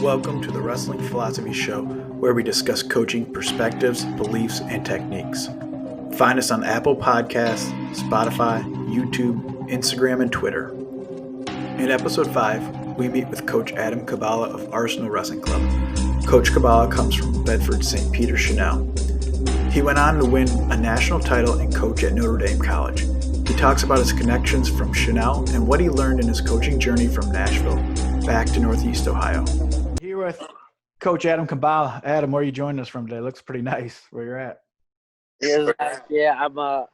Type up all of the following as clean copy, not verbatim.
Welcome to the Wrestling Philosophy Show, where we discuss coaching perspectives, beliefs, and techniques. Find us on Apple Podcasts, Spotify, YouTube, Instagram, and Twitter. In episode 5, we meet with Coach Adam Cabala of Arsenal Wrestling Club. Coach Cabala comes from Bedford St. Peter, Chanel. He went on to win a national title and coach at Notre Dame College. He talks about his connections from Chanel and what he learned in his coaching journey from Nashville back to Northeast Ohio. Here with Coach Adam Cabala. Adam, where are you joining us from today? Looks pretty nice where you're at. I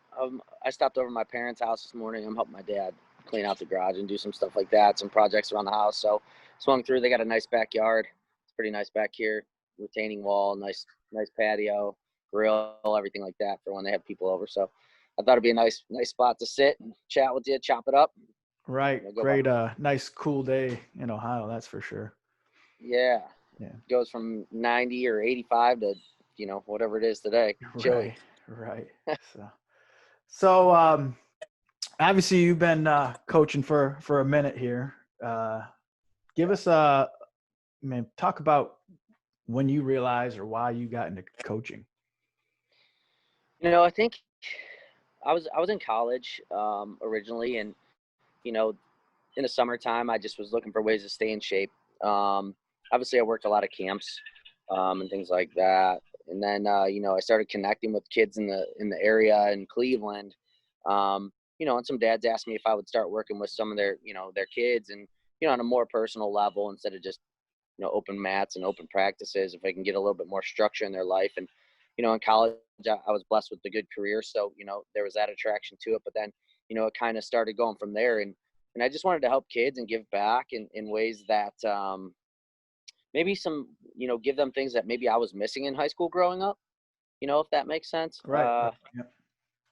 stopped over at my parents' house this morning. I'm helping my dad clean out the garage and do some stuff like that, some projects around the house. So swung through. They got a nice backyard. It's pretty nice back here. Retaining wall, nice patio, grill, everything like that for when they have people over. So I thought it'd be a nice spot to sit and chat with you, chop it up. Right. Great. Nice cool day in Ohio. That's for sure. Yeah. Goes from 90 or 85 to, whatever it is today. Chilly. Right. So obviously you've been coaching for a minute here. Give us talk about when you realized or why you got into coaching. I think I was in college originally, and in the summertime I just was looking for ways to stay in shape. Obviously I worked a lot of camps and things like that, and then I started connecting with kids in the area in Cleveland, and some dads asked me if I would start working with some of their kids, and on a more personal level instead of just open mats and open practices, if I can get a little bit more structure in their life. And in college I was blessed with a good career, so there was that attraction to it. But then it kind of started going from there, and I just wanted to help kids and give back in ways that maybe give them things that maybe I was missing in high school growing up, if that makes sense. Right. Yep.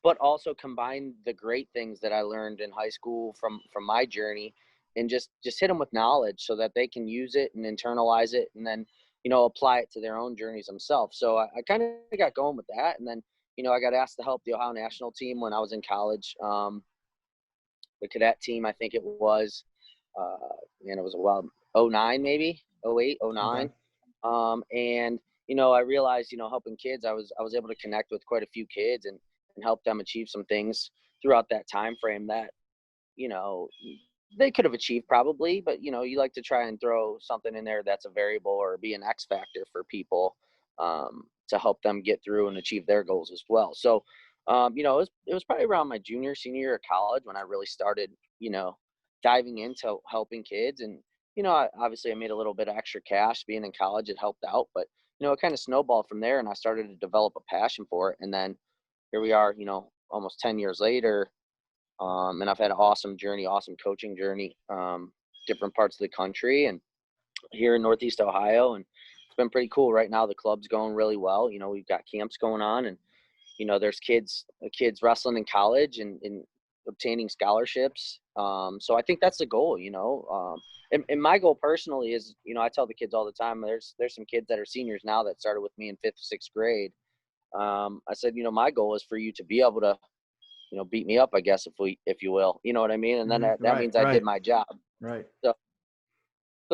But also combine the great things that I learned in high school from my journey, and just hit them with knowledge so that they can use it and internalize it, and then apply it to their own journeys themselves. So I kind of got going with that, and then I got asked to help the Ohio national team when I was in college. The cadet team, I think it was, and it was about 09 maybe 08 09. Okay. And I realized helping kids, I was able to connect with quite a few kids and help them achieve some things throughout that time frame that they could have achieved probably, but you like to try and throw something in there that's a variable or be an X factor for people to help them get through and achieve their goals as well. So it was probably around my senior year of college when I really started diving into helping kids. And obviously I made a little bit of extra cash being in college. It helped out, but it kind of snowballed from there, and I started to develop a passion for it. And then here we are, almost 10 years later. And I've had an awesome coaching journey, different parts of the country and here in Northeast Ohio. And it's been pretty cool. Right now, the club's going really well. We've got camps going on, and, there's kids wrestling in college and obtaining scholarships. So I think that's the goal, and my goal personally is, I tell the kids all the time, there's some kids that are seniors now that started with me in 5th, 6th grade. I said, my goal is for you to be able to, beat me up, I guess, if you will, you know what I mean? And then that means I did my job. Right. So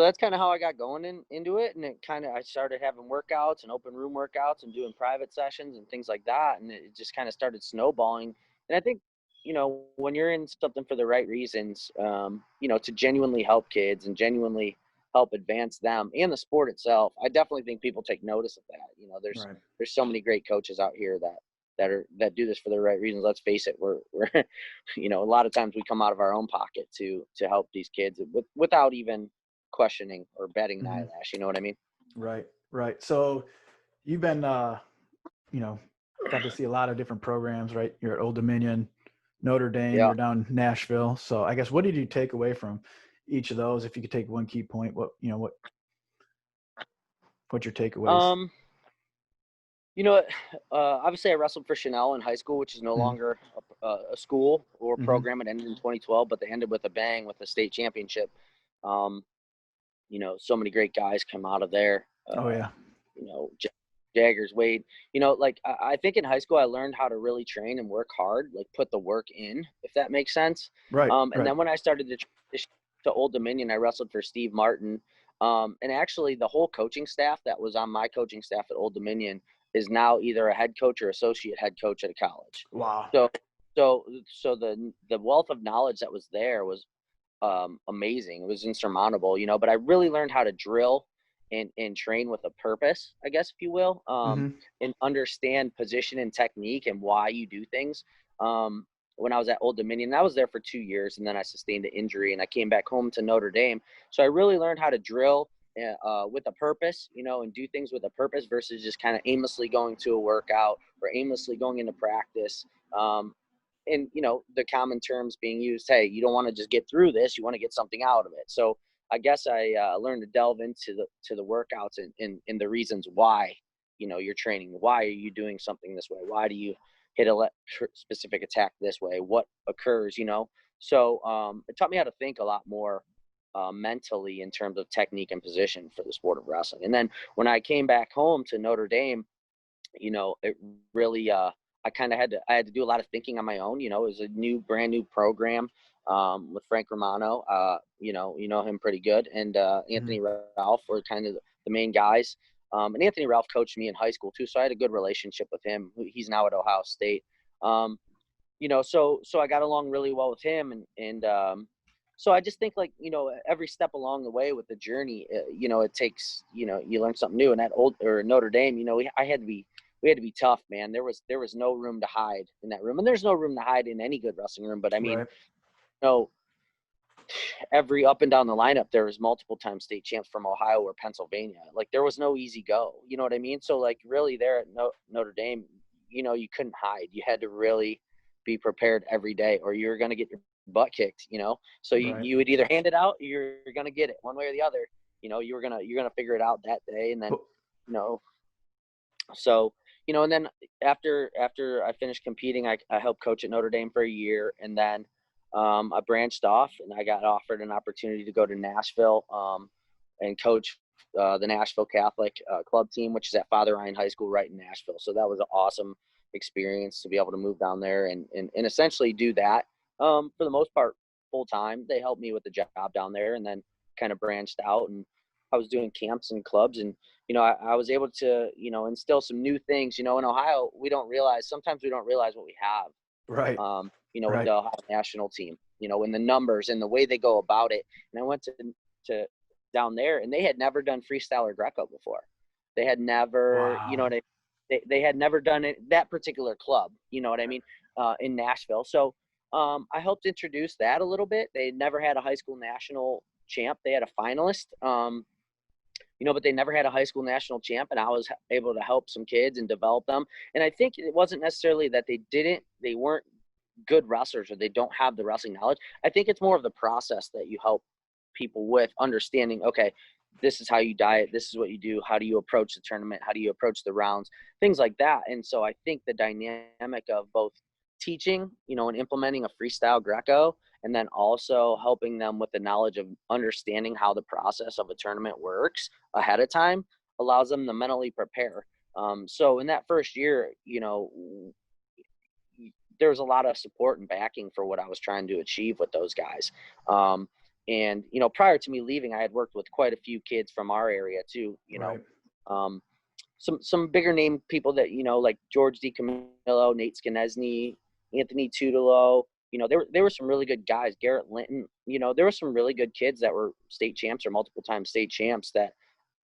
that's kind of how I got going into it. And I started having workouts and open room workouts and doing private sessions and things like that. And it just kind of started snowballing. And I think, when you're in something for the right reasons, to genuinely help kids and genuinely help advance them and the sport itself, I definitely think people take notice of that. There's so many great coaches out here that do this for the right reasons. Let's face it, we're a lot of times we come out of our own pocket to help these kids without even questioning or betting an eyelash. You know what I mean? Right. So you've been got to see a lot of different programs, right? You're at Old Dominion, Notre Dame, You're down Nashville. So I guess what did you take away from each of those? If you could take one key point, what's your takeaways? Obviously I wrestled for Chanel in high school, which is no longer a school or program. It ended in 2012, but they ended with a bang with the state championship. So many great guys come out of there. Jaggers, Wade, I think in high school I learned how to really train and work hard, like put the work in, if that makes sense. Right. And then when I started to Old Dominion, I wrestled for Steve Martin, And actually the whole coaching staff that was on my coaching staff at Old Dominion is now either a head coach or associate head coach at a college. Wow. So the wealth of knowledge that was there was amazing. It was insurmountable, but I really learned how to drill and train with a purpose, I guess, if you will, and understand position and technique and why you do things. When I was at Old Dominion, I was there for 2 years, and then I sustained an injury, and I came back home to Notre Dame. So I really learned how to drill with a purpose, and do things with a purpose versus just kind of aimlessly going to a workout or aimlessly going into practice. And the common terms being used, hey, you don't want to just get through this, you want to get something out of it. So I guess I learned to delve into the workouts and the reasons why you're training. Why are you doing something this way? Why do you hit a specific attack this way? What occurs? So it taught me how to think a lot more mentally in terms of technique and position for the sport of wrestling. And then when I came back home to Notre Dame, it really I had to do a lot of thinking on my own. It was a brand new program with Frank Romano. You know him pretty good, and Anthony Ralph were kind of the main guys. And Anthony Ralph coached me in high school too, so I had a good relationship with him. He's now at Ohio State. So I got along really well with him, and so I just think every step along the way with the journey, it takes you learn something new. And at Notre Dame, we had to be tough, man. There was no room to hide in that room, and there's no room to hide in any good wrestling room. But I mean, right. Every up and down the lineup, there was multiple time state champs from Ohio or Pennsylvania. Like there was no easy go. You know what I mean? So really there at Notre Dame, you couldn't hide. You had to really be prepared every day, or you're going to get your butt kicked. So you would either hand it out, or you're going to get it one way or the other. You're gonna figure it out that day, and then So, and then after I finished competing, I helped coach at Notre Dame for a year, and then I branched off and I got offered an opportunity to go to Nashville and coach the Nashville Catholic club team, which is at Father Ryan High School right in Nashville. So that was an awesome experience to be able to move down there and essentially do that for the most part full time. They helped me with the job down there, and then kind of branched out, and I was doing camps and clubs, and I was able to instill some new things. In Ohio, sometimes we don't realize what we have. Right. With the Ohio national team, in the numbers and the way they go about it. And I went to down there, and they had never done freestyle or Greco before. They had never, they had never done it, that particular club, you know what I mean, in Nashville. So I helped introduce that a little bit. They never had a high school national champ. They had a finalist, but they never had a high school national champ, and I was able to help some kids and develop them. And I think it wasn't necessarily that they weren't good wrestlers or they don't have the wrestling knowledge. I think it's more of the process that you help people with understanding, okay, this is how you diet, this is what you do, how do you approach the tournament, how do you approach the rounds, things like that. And so I think the dynamic of both teaching, and implementing a freestyle Greco, and then also helping them with the knowledge of understanding how the process of a tournament works ahead of time allows them to mentally prepare. So in that first year, there was a lot of support and backing for what I was trying to achieve with those guys. And, prior to me leaving, I had worked with quite a few kids from our area too, some bigger name people that, like George DiCamillo, Nate Skinesny, Anthony Tutelo, there were some really good guys, Garrett Linton, there were some really good kids that were state champs or multiple time state champs that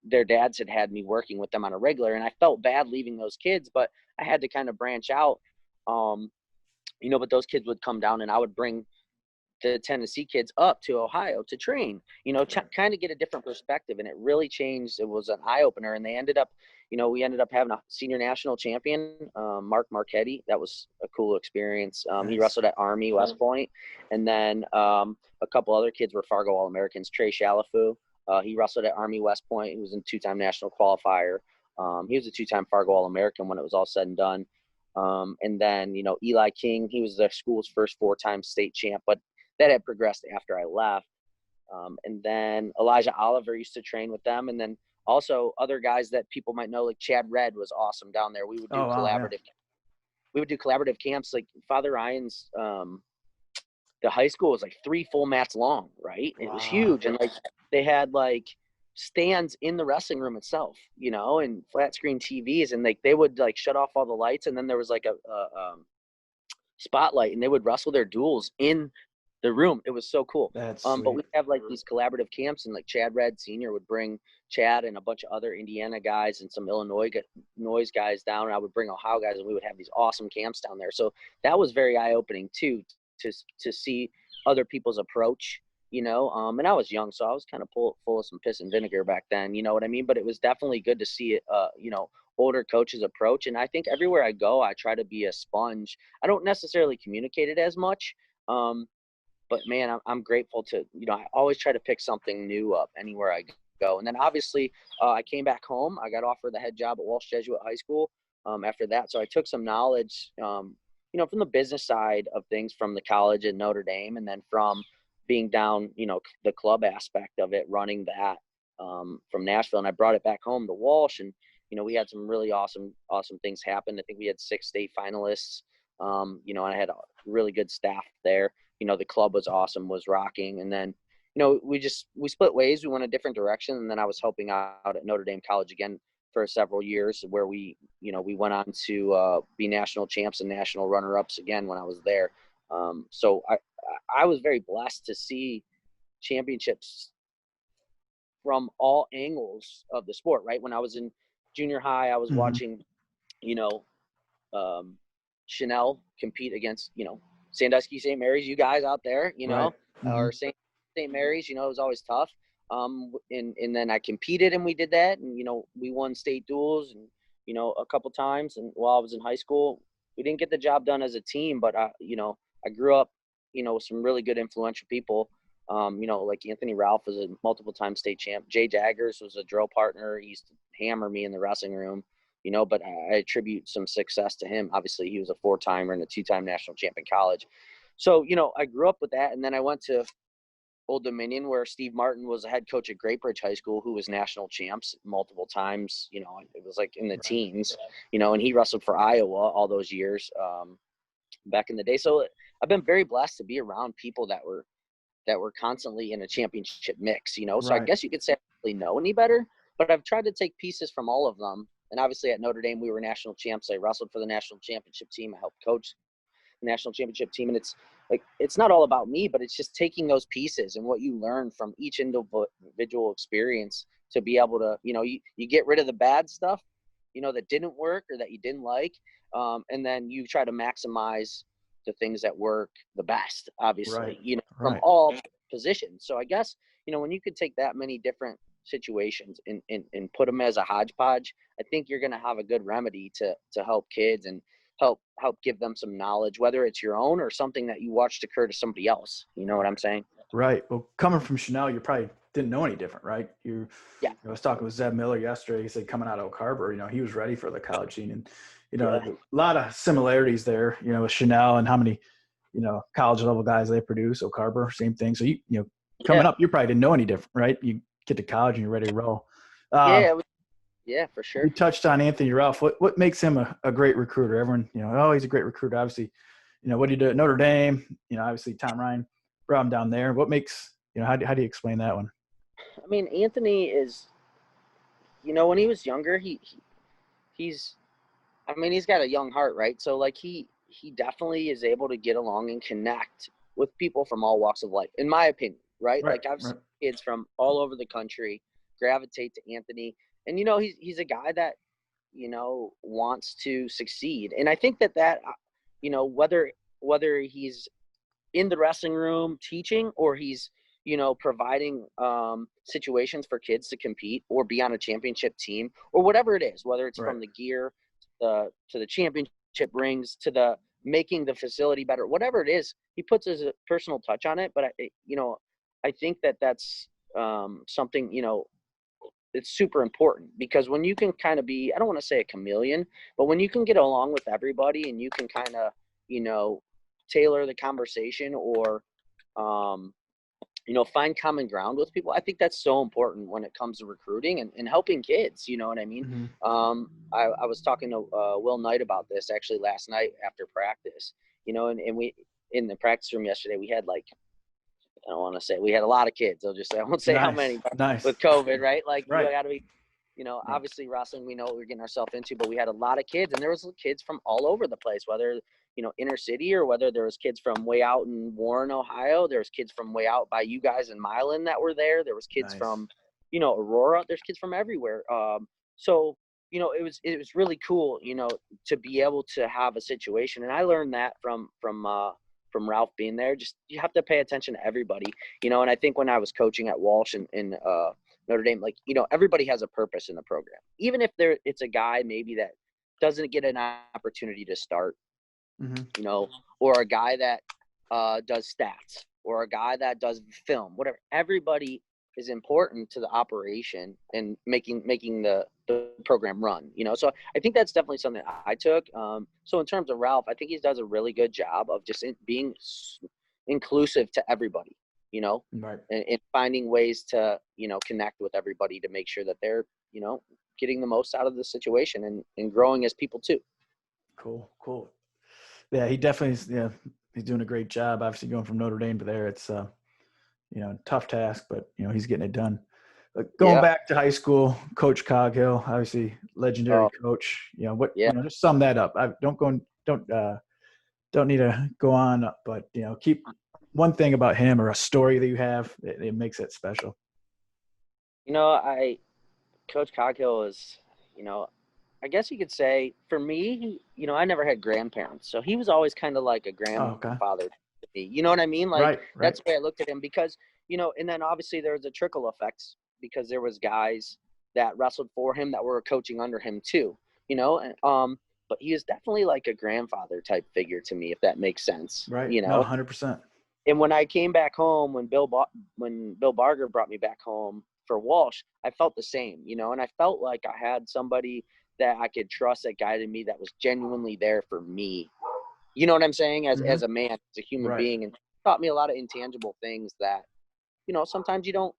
their dads had me working with them on a regular. And I felt bad leaving those kids, but I had to kind of branch out. But those kids would come down, and I would bring the Tennessee kids up to Ohio to train, kind of get a different perspective. And it really changed. It was an eye opener. And they ended up, we ended up having a senior national champion, Mark Marchetti. That was a cool experience. Nice. He wrestled at Army West Point. And then a couple other kids were Fargo All-Americans. Trey Shalafu, he wrestled at Army West Point. He was a two-time national qualifier. He was a two-time Fargo All-American when it was all said and done. And then, Eli King, he was the school's first 4-time state champ, but that had progressed after I left. And then Elijah Oliver used to train with them. And then also other guys that people might know, like Chad Red was awesome down there. We would do we would do collaborative camps. Like Father Ryan's, the high school was like 3 full mats long, right? It was huge. And they had stands in the wrestling room itself, and flat screen TVs, and they would like shut off all the lights, and then there was like a spotlight, and they would wrestle their duels in the room. It was so cool. That's But we sweet. have like these collaborative camps, and like Chad Red Senior would bring Chad and a bunch of other Indiana guys and some Illinois guys down, and I would bring Ohio guys, and we would have these awesome camps down there. So that was very eye opening too, to see other people's approach. And I was young, so I was kind of full of some piss and vinegar back then. You know what I mean? But it was definitely good to see it. Older coaches approach, and I think everywhere I go, I try to be a sponge. I don't necessarily communicate it as much. But man, I'm grateful to, I always try to pick something new up anywhere I go. And then obviously I came back home. I got offered the head job at Walsh Jesuit High School after that. So I took some knowledge, from the business side of things from the college at Notre Dame, and then from being down, the club aspect of it, running that from Nashville. And I brought it back home to Walsh, and, we had some really awesome things happen. I think we had 6 state finalists, and I had a really good staff there. The club was awesome, was rocking. And then, we split ways. We went a different direction. And then I was helping out at Notre Dame College again for several years, where we went on to be national champs and national runner-ups again when I was there. So I was very blessed to see championships from all angles of the sport, right? When I was in junior high, I was Hmm. watching, um, Chanel compete against, Sandusky St. Mary's, you guys out there, Right. Hmm. or St. Mary's, it was always tough. And then I competed, and we did that, and, we won state duels, and, a couple times. And while I was in high school, we didn't get the job done as a team, but I grew up, with some really good influential people. Like Anthony Ralph was a multiple time state champ. Jay Daggers was a drill partner. He used to hammer me in the wrestling room. But I attribute some success to him. Obviously, he was a 4-timer and a 2-time national champ in college. So, I grew up with that. And then I went to Old Dominion, where Steve Martin was a head coach at Great Bridge High School, who was national champs multiple times. It was like in the Right. teens, and he wrestled for Iowa all those years back in the day. So I've been very blessed to be around people that were constantly in a championship mix, So I Right. guess you could say I don't really know any better, but I've tried to take pieces from all of them. And obviously at Notre Dame, we were national champs. I wrestled for the national championship team. I helped coach the national championship team. And it's not all about me, but it's just taking those pieces and what you learn from each individual experience to be able to, you get rid of the bad stuff, that didn't work or that you didn't like. And then you try to maximize the things that work the best, Right. obviously, from Right. all positions. So I guess, when you could take that many different situations and put them as a hodgepodge, I think you're going to have a good remedy to help kids and help give them some knowledge, whether it's your own or something that you watched occur to somebody else. You know what I'm saying? Right. Well, coming from Chanel, you probably didn't know any different, right? Yeah. I was talking with Zeb Miller yesterday. He said coming out of Oak Harbor, he was ready for the college scene, and Yeah. a lot of similarities there. With Chanel and how many college level guys they produce. Oak Harbor, same thing. So coming Yeah. up, you probably didn't know any different, right? You get to college and you're ready to roll. Yeah. Yeah, for You sure. touched on Anthony Ralph. What makes him a great recruiter? Everyone, he's a great recruiter. Obviously, what do you do at Notre Dame? Obviously Tom Ryan brought him down there. What makes, how do you explain that one? I mean, Anthony is, when he was younger, he's, I mean, he's got a young heart, right? So like he definitely is able to get along and connect with people from all walks of life, in my opinion, right? Right. Like I've seen Right. kids from all over the country gravitate to Anthony, and he's a guy that wants to succeed, and I think that whether he's in the wrestling room teaching, or he's providing situations for kids to compete or be on a championship team, or whatever it is, whether it's Right. from the gear to the championship rings to the making the facility better, whatever it is, he puts his personal touch on it. But I think that's something, it's super important, because when you can kind of be, I don't want to say a chameleon, but when you can get along with everybody and you can kind of, tailor the conversation, or, find common ground with people, I think that's so important when it comes to recruiting and helping kids. You know what I mean? Mm-hmm. I was talking to Will Knight about this actually last night after practice, and we, in the practice room yesterday, we had like I don't want to say, we had a lot of kids. I'll just say, I won't say how many, but Nice. with COVID, right? Like Right. you got to be, obviously wrestling, we know what we're getting ourselves into, but we had a lot of kids, and there was kids from all over the place, whether, inner city, or whether there was kids from way out in Warren, Ohio. There was kids from way out by you guys in Milan that were there. There was kids from, Aurora. There's kids from everywhere. So, it was really cool, to be able to have a situation. And I learned that from Ralph being there. Just, you have to pay attention to everybody, and I think when I was coaching at Walsh and Notre Dame, like, everybody has a purpose in the program. Even if it's a guy maybe that doesn't get an opportunity to start, or a guy that does stats, or a guy that does film, whatever. Everybody is important to the operation and making the program run, So I think that's definitely something I took. So in terms of Ralph, I think he does a really good job of just being inclusive to everybody, Right. and finding ways to, connect with everybody to make sure that they're, getting the most out of the situation and growing as people too. Cool. Yeah, he definitely is. Yeah, he's doing a great job. Obviously, going from Notre Dame to there, it's tough task, but he's getting it done. Going back to high school, Coach Coghill, obviously legendary coach. Just sum that up. I don't need to go on, but keep one thing about him or a story that you have. It makes it special. Coach Coghill is, I guess you could say, for me, I never had grandparents, so he was always kind of like a grandfather to me. You know what I mean? Like, right. That's the way I looked at him, because, and then obviously there was a trickle effect, because there was guys that wrestled for him that were coaching under him too, but he is definitely like a grandfather type figure to me, if that makes sense. Right. 100%. And when I came back home, when Bill Barger brought me back home for Walsh, I felt the same, and I felt like I had somebody that I could trust, that guided me, that was genuinely there for me. You know what I'm saying? As a man, as a human being, and taught me a lot of intangible things that, sometimes you don't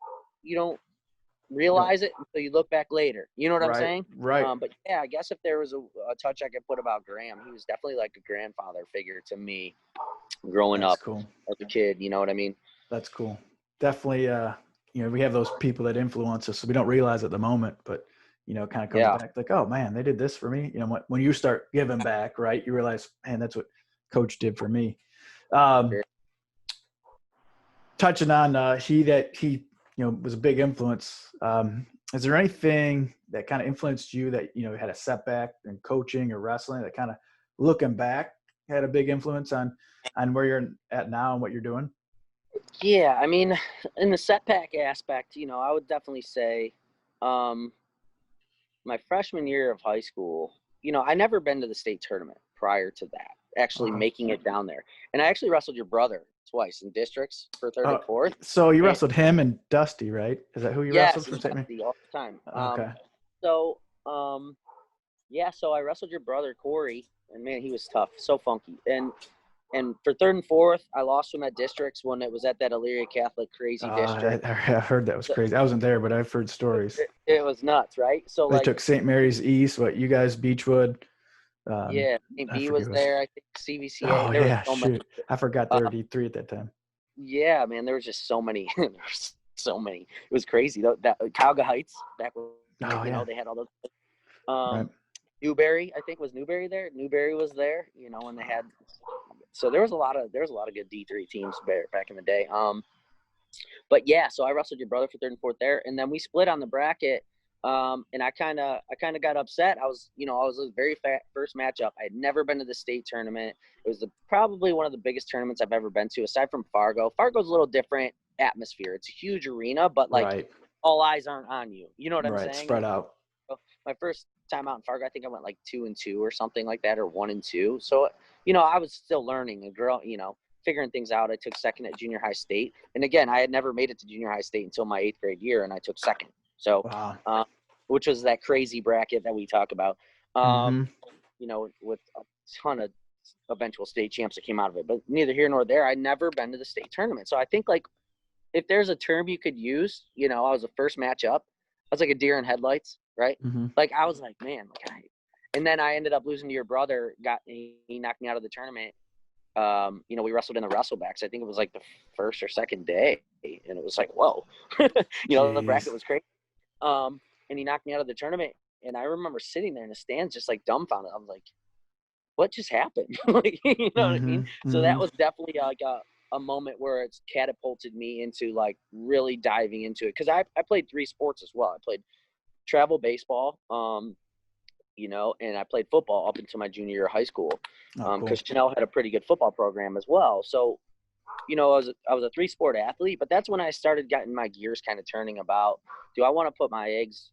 realize it until you look back later. You know what I'm saying? Right. But yeah, I guess if there was a touch I could put about Graham, he was definitely like a grandfather figure to me growing up as a kid. You know what I mean? That's cool. Definitely. We have those people that influence us, so we don't realize at the moment, but kind of comes back like, oh man, they did this for me. When you start giving back, right, you realize, man, that's what Coach did for me. Touching on he was a big influence. Is there anything that kind of influenced you that had a setback in coaching or wrestling that kind of, looking back, had a big influence on where you're at now and what you're doing? Yeah, I mean, in the setback aspect, I would definitely say my freshman year of high school, I never been to the state tournament prior to that, actually making it down there. And I actually wrestled your brother twice in districts for third and fourth. So you wrestled him and Dusty, right? Is that who you wrestled from St. Dusty all the time. Okay. So I wrestled your brother, Corey, and man, he was tough, so funky. And for third and fourth, I lost him at districts when it was at that Elyria Catholic crazy district. I heard that was crazy. I wasn't there, but I've heard stories. It was nuts, right? So they took St. Mary's East. What, you guys, Beechwood? St. B was there. I think CVCA. Oh there yeah, was so many. I forgot they were D3 at that time. Yeah, man, there was just so many. It was crazy. That Cowga Heights back when they had all those. Newberry, I think, was Newberry there. Newberry was there, and they had. So there was a lot of good D3 teams back in the day. But yeah, so I wrestled your brother for third and fourth there, and then we split on the bracket. And I kind of got upset. I was the very first matchup. I had never been to the state tournament. It was probably one of the biggest tournaments I've ever been to, aside from Fargo. Fargo's a little different atmosphere. It's a huge arena, but all eyes aren't on you. You know what I'm saying? Spread out. So my first time out in Fargo, I think I went like 2-2 or something like that, or 1-2. So, I was still learning and figuring things out. I took second at junior high state. And again, I had never made it to junior high state until my 8th grade year, and I took second. So, which was that crazy bracket that we talk about, with a ton of eventual state champs that came out of it. But neither here nor there. I'd never been to the state tournament. So I think, if there's a term you could use, I was the first match up. I was like a deer in headlights, right? Mm-hmm. I was like, man, and then I ended up losing to your brother. He knocked me out of the tournament. we wrestled in the wrestlebacks. I think it was like the first or second day, and it was like, whoa, the bracket was crazy. And he knocked me out of the tournament, and I remember sitting there in the stands just like dumbfounded. I was like, what just happened? Like, you know what I mean? So that was definitely like a moment where it's catapulted me into like really diving into it. Cause I played 3 sports as well. I played travel baseball, and I played football up until my junior year of high school. Cool. Cause Chanel had a pretty good football program as well. So, I was a 3-sport athlete, but that's when I started getting my gears kind of turning about, do I want to put my eggs,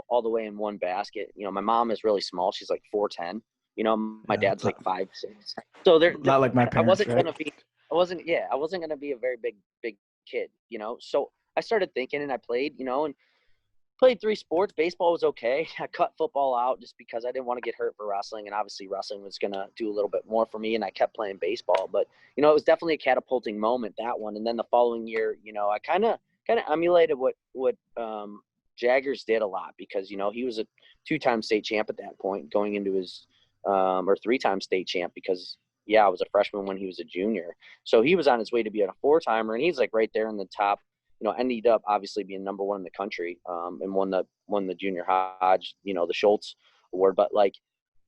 all the way in one basket? My mom is really small. She's like 4'10". My dad's like 5'6". So not like my I parents, wasn't right? I wasn't going to be a very big kid, So I started thinking, and I played, and played 3 sports. Baseball was okay. I cut football out just because I didn't want to get hurt for wrestling, and obviously wrestling was going to do a little bit more for me, and I kept playing baseball. But, it was definitely a catapulting moment, that one. And then the following year, I kind of emulated what Jaggers did a lot, because, he was a 2-time state champ at that point, going into his or 3-time state champ, because I was a freshman when he was a junior. So he was on his way to be a 4-timer, and he's like right there in the top. Ended up obviously being number 1 in the country, and won the junior Hodge, the Schultz award. But like,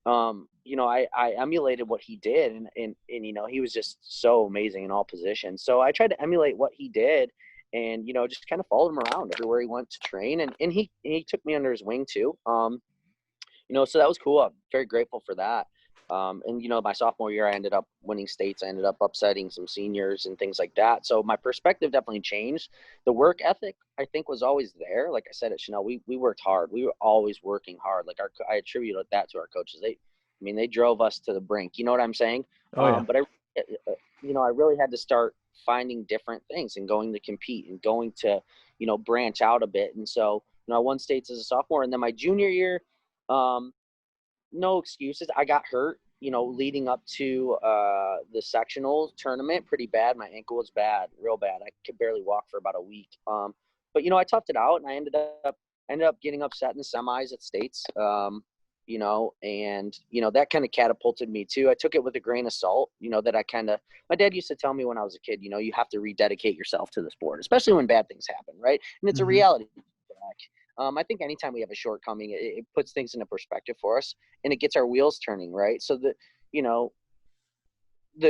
I emulated what he did, and he was just so amazing in all positions. So I tried to emulate what he did, and just kind of followed him around everywhere he went to train, and he took me under his wing too. So that was cool. I'm very grateful for that. And my sophomore year, I ended up winning states. I ended up upsetting some seniors and things like that. So my perspective definitely changed. The work ethic, I think, was always there. Like I said at Chanel, we worked hard. We were always working hard. Like I attribute that to our coaches. They drove us to the brink. You know what I'm saying? Oh, yeah. But I really had to start finding different things and going to compete and going to, branch out a bit. And so, I won states as a sophomore, and then my junior year, no excuses. I got hurt, leading up to the sectional tournament pretty bad. My ankle was bad, real bad. I could barely walk for about a week. But I toughed it out, and I ended up getting upset in the semis at states. And that kind of catapulted me too. I took it with a grain of salt, that my dad used to tell me when I was a kid, you have to rededicate yourself to the sport, especially when bad things happen, right? And it's a reality check. I think anytime we have a shortcoming, it puts things into perspective for us, and it gets our wheels turning, right? So the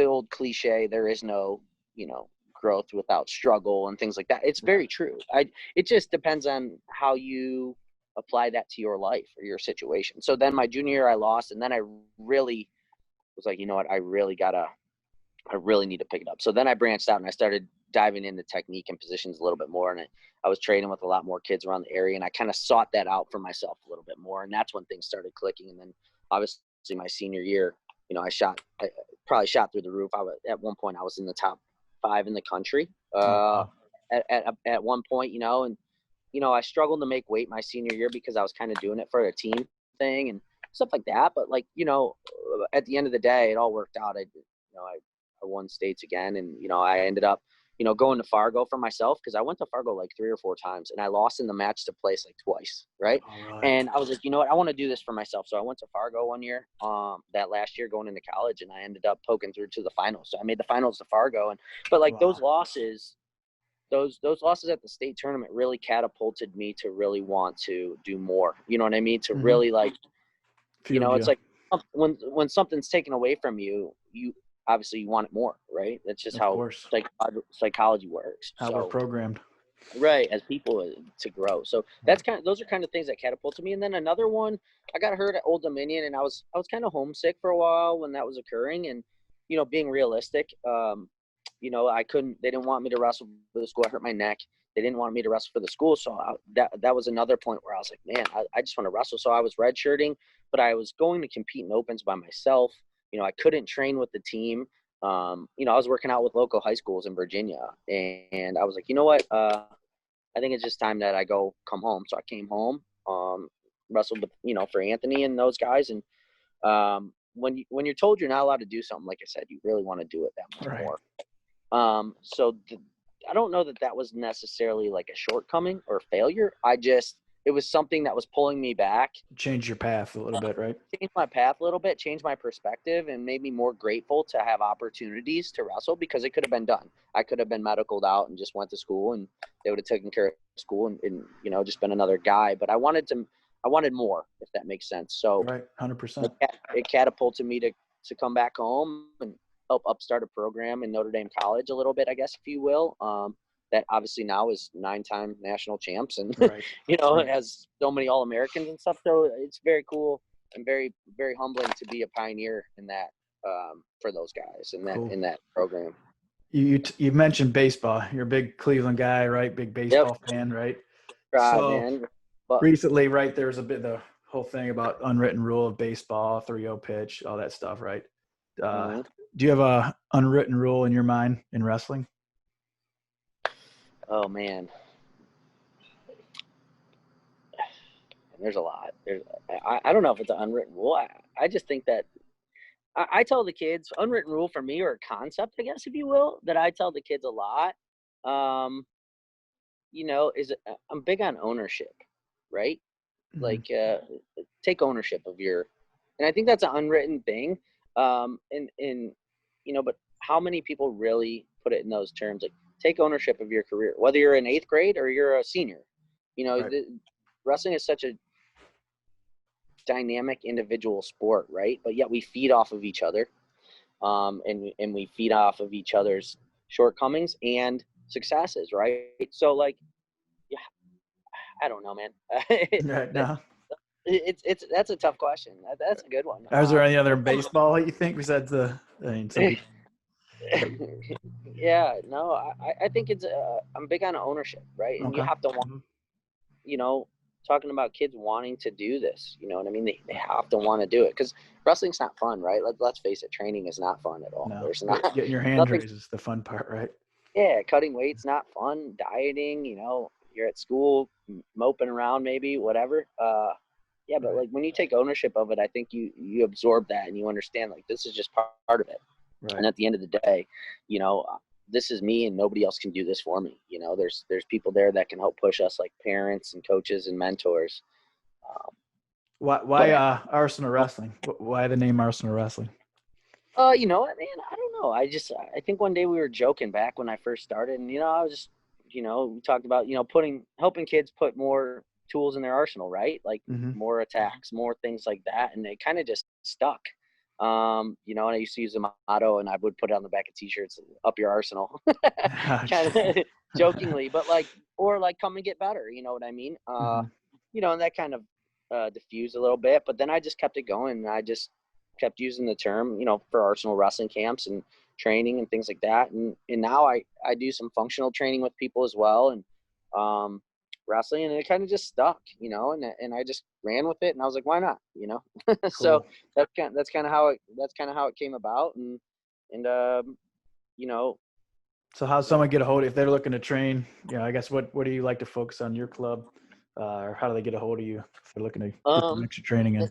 old cliche, there is no, growth without struggle and things like that. It's very true. It just depends on how you apply that to your life or your situation. So then my junior year, I lost, and then I really was like, you know what, I really need to pick it up. So then I branched out, and I started diving into technique and positions a little bit more. And I was training with a lot more kids around the area, and I kind of sought that out for myself a little bit more. And that's when things started clicking. And then obviously my senior year, I probably shot through the roof. At one point I was in the top 5 in the country at one point, and, I struggled to make weight my senior year because I was kind of doing it for a team thing and stuff like that. But like, at the end of the day, it all worked out. I won states again, and I ended up going to Fargo for myself, because I went to Fargo like 3 or 4 times, and I lost in the match to place like twice, right? And I was like, you know what, I want to do this for myself. So I went to Fargo one year, that last year going into college, and I ended up poking through to the finals. So I made the finals to Fargo, but like those losses at the state tournament really catapulted me to really want to do more. You know what I mean? To really like, it's like when something's taken away from you, you obviously you want it more, right? That's just how psychology works. How we're programmed. Right, as people to grow. So those are kind of things that catapulted me. And then another one, I got hurt at Old Dominion, and I was kind of homesick for a while when that was occurring. And being realistic, they didn't want me to wrestle for the school. I hurt my neck. They didn't want me to wrestle for the school. So that was another point where I was like, man, I just want to wrestle. So I was redshirting, but I was going to compete in opens by myself. I couldn't train with the team. I was working out with local high schools in Virginia, and I was like, you know what? I think it's just time that I come home. So I came home, wrestled with, for Anthony and those guys. And when you're told you're not allowed to do something, like I said, you really want to do it that much more. So I don't know that was necessarily like a shortcoming or failure. I just it was something that was pulling me back. Change your path a little bit, right? Changed my path a little bit, changed my perspective, and made me more grateful to have opportunities to wrestle, because it could have been done. I could have been medicaled out and just went to school, and they would have taken care of school and just been another guy. But I wanted more, if that makes sense. So Right, 100%. it catapulted me to come back home and help upstart a program in Notre Dame College a little bit, I guess, if you will. That obviously now is 9-time national champs, and Right. it has so many All-Americans and stuff. So it's very cool and very, very humbling to be a pioneer in that, for those guys in that Cool. in that program. You mentioned baseball. You're a big Cleveland guy, right? Big baseball fan, right? Man. But Recently, right, there was a bit the whole thing about unwritten rule of baseball, 3-0 pitch, all that stuff, right? Do you have a unwritten rule in your mind in wrestling? oh man, there's a lot. I don't know if it's an unwritten rule. I just think that I tell the kids, unwritten rule for me, or a concept, I guess, if you will, that I tell the kids a lot, is I'm big on ownership, right? Mm-hmm. Like, take ownership of and I think that's an unwritten thing. But how many people really put it in those terms? Like, take ownership of your career, whether you're in 8th grade or you're a senior. Right. Wrestling is such a dynamic individual sport, right? But yet we feed off of each other, and we feed off of each other's shortcomings and successes, right? So, like, yeah, I don't know, man. Right, no. It's that's a tough question. That's a good one. Is there any other baseball that you think besides some people? Yeah, no, I think I'm big on ownership, right? And you Okay. have to want, talking about kids wanting to do this, you know what I mean? They have to want to do it, because wrestling's not fun, right? Let's face it, training is not fun at all. No, There's not getting your hand nothing. raised is the fun part, right? Yeah, cutting weight's not fun. Dieting, you're at school moping around, maybe, whatever. Yeah, but Right. like, when you take ownership of it, I think you absorb that, and you understand, like, this is just part of it. Right. And at the end of the day, this is me, and nobody else can do this for me. There's people there that can help push us, like parents and coaches and mentors. Why Arsenal Wrestling? Why the name Arsenal Wrestling? You know what, man? I don't know. I think one day we were joking back when I first started, and I was just, we talked about, helping kids put more tools in their arsenal, right? Like, Mm-hmm. more attacks, more things like that, and it kind of just stuck. And I used to use the motto, and I would put it on the back of t-shirts, up your arsenal, kind of jokingly, but like come and get better. You know what I mean? And that kind of diffused a little bit, but then I just kept it going, and I just kept using the term, for Arsenal wrestling camps and training and things like that. And now I do some functional training with people as well, and wrestling, and it kind of just stuck, and I just ran with it, and I was like, why not, Cool. So that's kind of how it came about. And So how's someone get a hold if they're looking to train? I guess what do you like to focus on your club, or how do they get a hold of you if they're looking to get some extra training in?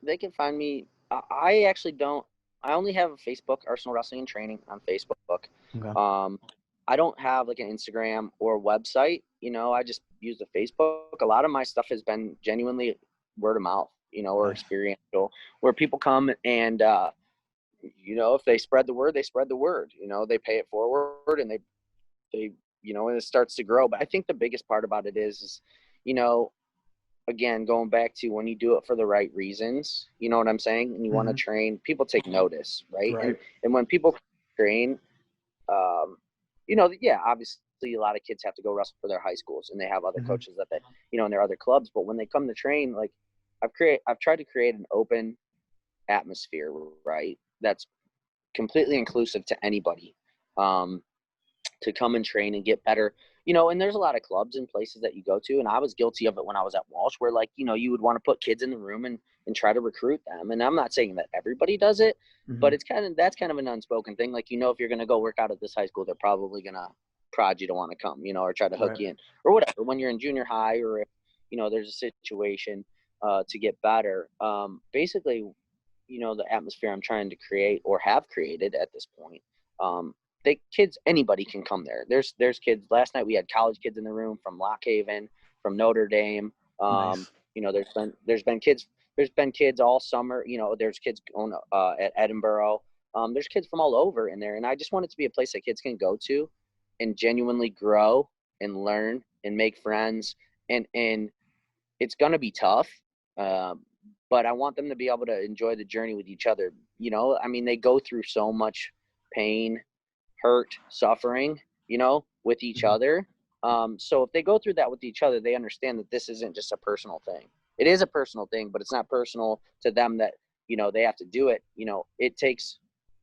They can find me. I actually don't. I only have a Facebook, Arsenal Wrestling and Training, on Facebook. Okay. I don't have like an Instagram or a website. I just use the Facebook. A lot of my stuff has been genuinely word of mouth, or Nice. experiential, where people come and, if they spread the word, they spread the word. They pay it forward, and they and it starts to grow. But I think the biggest part about it is, again, going back to when you do it for the right reasons, you know what I'm saying? And you want to train, people take notice, right? Right. And when people train, yeah, obviously a lot of kids have to go wrestle for their high schools, and they have other coaches that in their other clubs. But when they come to train, like, I've tried to create an open atmosphere, right? That's completely inclusive to anybody, to come and train and get better. And there's a lot of clubs and places that you go to, and I was guilty of it when I was at Walsh, where, like, you would want to put kids in the room and try to recruit them. And I'm not saying that everybody does it, but that's kind of an unspoken thing. Like, if you're going to go work out at this high school, they're probably going to prod you to want to come, or try to hook you in, or whatever, when you're in junior high, or if, there's a situation to get better. Basically, the atmosphere I'm trying to create, or have created at this point, anybody can come there. There's kids. Last night we had college kids in the room from Lock Haven, from Notre Dame, Um, Nice. you know, there's been kids all summer. You know, there's kids going at Edinburgh. There's kids from all over in there, and I just want it to be a place that kids can go to and genuinely grow and learn and make friends. And it's gonna be tough, um, but I want them to be able to enjoy the journey with each other. You know, I mean, they go through so much pain, hurt, suffering, you know, with each Mhm. other. So if they go through that with each other, they understand that this isn't just a personal thing. It is a personal thing, but it's not personal to them that, you know, they have to do it. You know, it takes,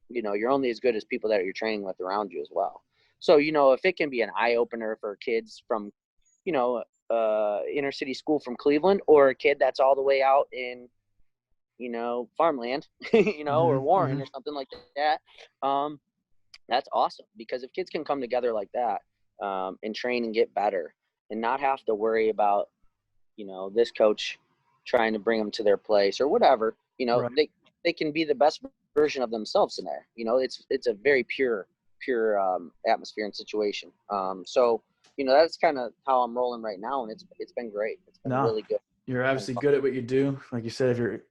you know, you're only as good as people that you're training with around you as well. So, you know, if it can be an eye opener for kids from, you know, inner city school from Cleveland, or a kid that's all the way out in, you know, farmland, you know, or Mhm. Warren Mhm. or something like that. Um, that's awesome, because if kids can come together like that, and train and get better and not have to worry about, you know, this coach trying to bring them to their place or whatever, you know, Right. they can be the best version of themselves in there. You know, it's a very pure atmosphere and situation. So, you know, that's kind of how I'm rolling right now, and it's been great. It's been No, really good. you're It's been obviously fun. good at what you do. Like you said, if you're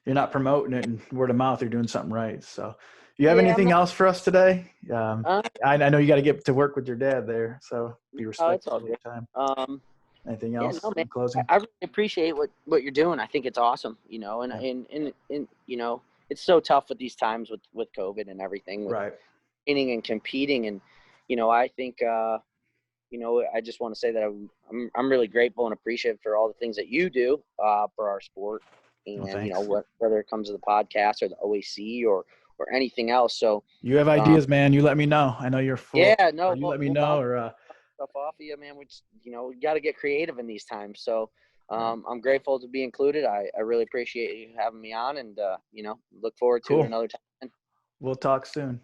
not promoting it and word of mouth, you're doing something right. So, you have Yeah, I'm anything not. else for us today? Uh, I know you got to get to work with your dad there, so be oh, it's all respectful of good. your time. Um, Anything Yeah, else no, man. in closing? I really appreciate what you're doing. I think it's awesome, you know, Yeah. and you know, it's so tough with these times with COVID and everything, with Right. training and competing, and you know, I think you know, I just want to say that I'm really grateful and appreciative for all the things that you do for our sport, Well, and you know, thanks. whether it comes to the podcast or the OAC or anything else. So You have um, ideas, man. You let me know. I know you're full, yeah, or no, you let me we'll know, bounce or stuff off of you, man. We just, you know, we got to get creative in these times. So right. I'm grateful to be included. I really appreciate you having me on, and you know, look forward to it Cool. another time. We'll talk soon.